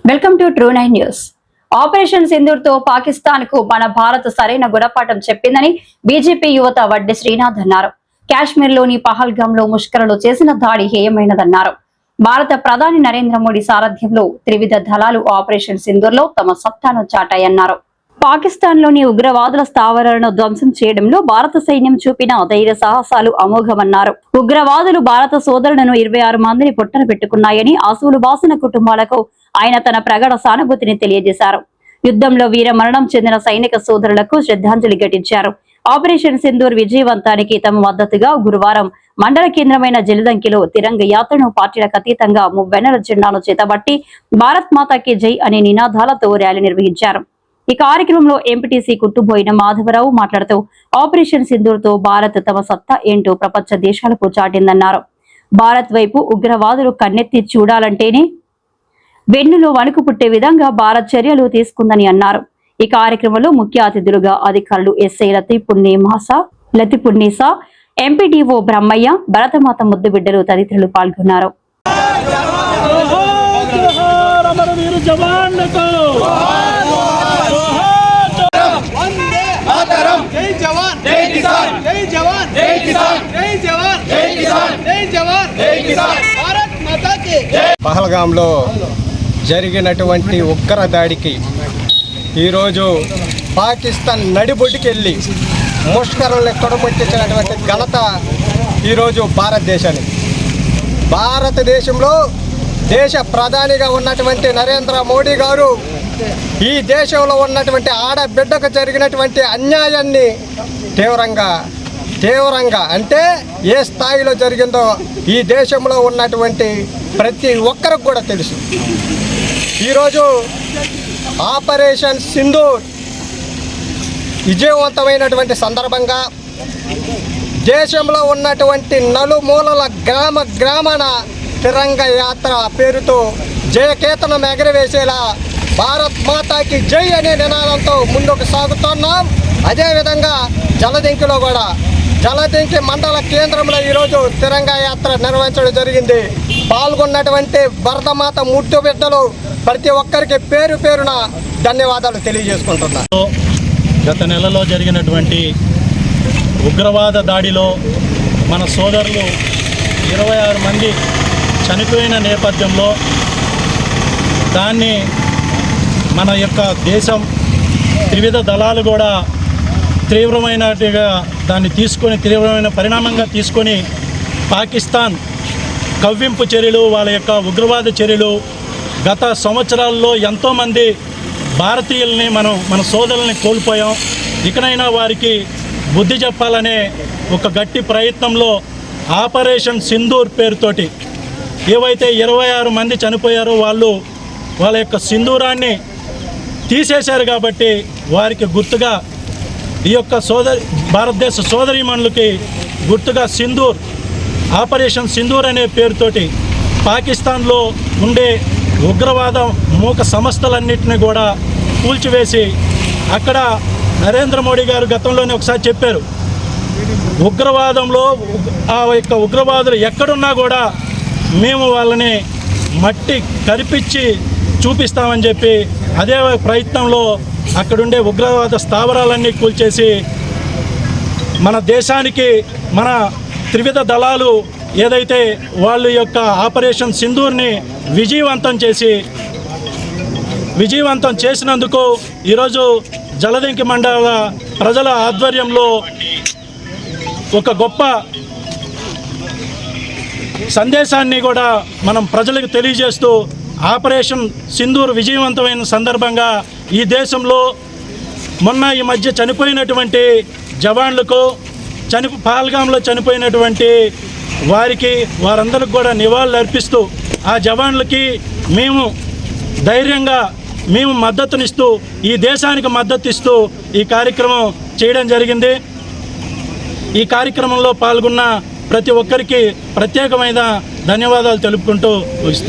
Welcome to true 9 news. Operation Sindoor తో పాకిస్తాన్ కు మన భారత్ సరైన గుణపాఠం చెప్పిందని బీజేపీ యువత వడ్డీ శ్రీనాథ్ అన్నారు. కాశ్మీర్ లోని పహల్గామ్ లో ముష్కరులు చేసిన దాడి హేయమైనదన్నారు. భారత ప్రధాని నరేంద్ర మోడీ సారథ్యంలో త్రివిధ దళాలు ఆపరేషన్ సింధూర్ లో తమ సత్తాను చాటాయన్నారు. పాకిస్తాన్ లోని ఉగ్రవాదుల స్థావరాలను ధ్వంసం చేయడంలో భారత సైన్యం చూపిన ధైర్య సాహసాలు అమోఘమన్నారు. ఉగ్రవాదులు భారత సోదరులను 26 మందిని పొట్టన పెట్టుకున్నాయని ఆసువులు బాసిన కుటుంబాలకు ఆయన తన ప్రగాఢ సానుభూతిని తెలియజేశారు. యుద్ధంలో వీర మరణం చెందిన సైనిక సోదరులకు శ్రద్ధాంజలి ఘటించారు. ఆపరేషన్ సింధూర్ విజయవంతానికి తమ మద్దతుగా గురువారం మండల కేంద్రమైన జలదంకిలో తిరంగ యాత్రను పార్టీలకు అతీతంగా మువ్వెన్నెల జెండాను చేతబట్టి భారత్ మాతాకి జై అనే నినాదాలతో ర్యాలీ నిర్వహించారు. ఈ కార్యక్రమంలో ఎంపీటీసీ కుట్టుబోయిన మాధవరావు మాట్లాడుతూ ఆపరేషన్ సింధూర్ తో భారత్ తమ సత్తా ఏంటో ప్రపంచ దేశాలకు చాటిందన్నారు. భారత్ వైపు ఉగ్రవాదులు కన్నెత్తి చూడాలంటేనే వెన్నులో వణుకు పుట్టే విధంగా భారత్ చర్యలు తీసుకుందని అన్నారు. ఈ కార్యక్రమంలో ముఖ్య అతిథులుగా అధికారులు ఎస్ఐ లతిపున్నీసా, ఎంపీడీఓ బ్రహ్మయ్య, భరతమాత ముద్దు బిడ్డలు తదితరులు పాల్గొన్నారు. పహల్గామ్లో జరిగినటువంటి ఉగ్ర దాడికి ఈరోజు పాకిస్తాన్ నడిబొడ్డుకెళ్ళి ముష్కరుల్ని తొడగొట్టించినటువంటి ఘనత ఈరోజు భారతదేశంలో దేశ ప్రధానిగా ఉన్నటువంటి నరేంద్ర మోడీ గారు ఈ దేశంలో ఉన్నటువంటి ఆడబిడ్డకు జరిగినటువంటి అన్యాయాన్ని తీవ్రంగా అంటే ఏ స్థాయిలో జరిగిందో ఈ దేశంలో ఉన్నటువంటి ప్రతి ఒక్కరికి కూడా తెలుసు. ఈరోజు ఆపరేషన్ సింధూర్ విజయవంతమైనటువంటి సందర్భంగా దేశంలో ఉన్నటువంటి నలుమూలల గ్రామాన తిరంగ యాత్ర పేరుతో జయకేతనం ఎగరవేసేలా భారత్ మాతాకి జై అనే నినాదంతో ముందుకు సాగుతున్నాం. అదేవిధంగా జలదంకి మండల కేంద్రంలో ఈరోజు తిరంగ యాత్ర నిర్వహించడం జరిగింది. పాల్గొన్నటువంటి భరతమాత ముట్టు బిడ్డలు ప్రతి ఒక్కరికి పేరున ధన్యవాదాలు తెలియజేసుకుంటున్నా. గత నెలలో జరిగినటువంటి ఉగ్రవాద దాడిలో మన సోదరులు 26 మంది చనిపోయిన నేపథ్యంలో దాన్ని మన యొక్క దేశం త్రివిధ దళాలు కూడా తీవ్రమైనట్టుగా దాన్ని తీవ్రమైన పరిణామంగా తీసుకొని పాకిస్తాన్ కవ్వింపు చర్యలు, వాళ్ళ యొక్క ఉగ్రవాద చర్యలు గత సంవత్సరాల్లో ఎంతోమంది భారతీయుల్ని మన సోదరుల్ని కోల్పోయాం. ఇకనైనా వారికి బుద్ధి చెప్పాలనే ఒక గట్టి ప్రయత్నంలో ఆపరేషన్ సింధూర్ పేరుతోటి ఏవైతే 26 మంది చనిపోయారో వాళ్ళ యొక్క సింధూరాన్ని తీసేశారు. కాబట్టి వారికి గుర్తుగా ఈ యొక్క భారతదేశ సోదరీమణులకి గుర్తుగా ఆపరేషన్ సింధూర్ అనే పేరుతోటి పాకిస్తాన్లో ఉండే ఉగ్రవాద మూక సంస్థలన్నింటినీ కూడా కూల్చివేసి అక్కడ నరేంద్ర మోడీ గారు గతంలోనే ఒకసారి చెప్పారు, ఆ యొక్క ఉగ్రవాదులు ఎక్కడున్నా కూడా మేము వాళ్ళని మట్టి కరిపించి చూపిస్తామని చెప్పి అదే ప్రయత్నంలో అక్కడుండే ఉగ్రవాద స్థావరాలన్నీ కూల్చేసి మన దేశానికి మన త్రివిధ దళాలు ఏదైతే వాళ్ళ యొక్క ఆపరేషన్ సింధూర్ని విజయవంతం చేసినందుకు ఈరోజు జలదంకి మండల ప్రజల ఆధ్వర్యంలో ఒక గొప్ప సందేశాన్ని కూడా మనం ప్రజలకు తెలియజేస్తూ ఆపరేషన్ సింధూర్ విజయవంతమైన సందర్భంగా ఈ దేశంలో ఈ మధ్య చనిపోయినటువంటి జవాన్లకు పహల్గామ్లో చనిపోయినటువంటి వారందరికి కూడా నివాళులు అర్పిస్తూ ఆ జవాన్లకి మేము ధైర్యంగా మద్దతునిస్తూ ఈ దేశానికి మద్దతిస్తూ ఈ కార్యక్రమం చేయడం జరిగింది. ఈ కార్యక్రమంలో పాల్గొన్న ప్రతి ఒక్కరికి ప్రత్యేకమైన ధన్యవాదాలు తెలుపుకుంటూ ముగిస్తున్నాం.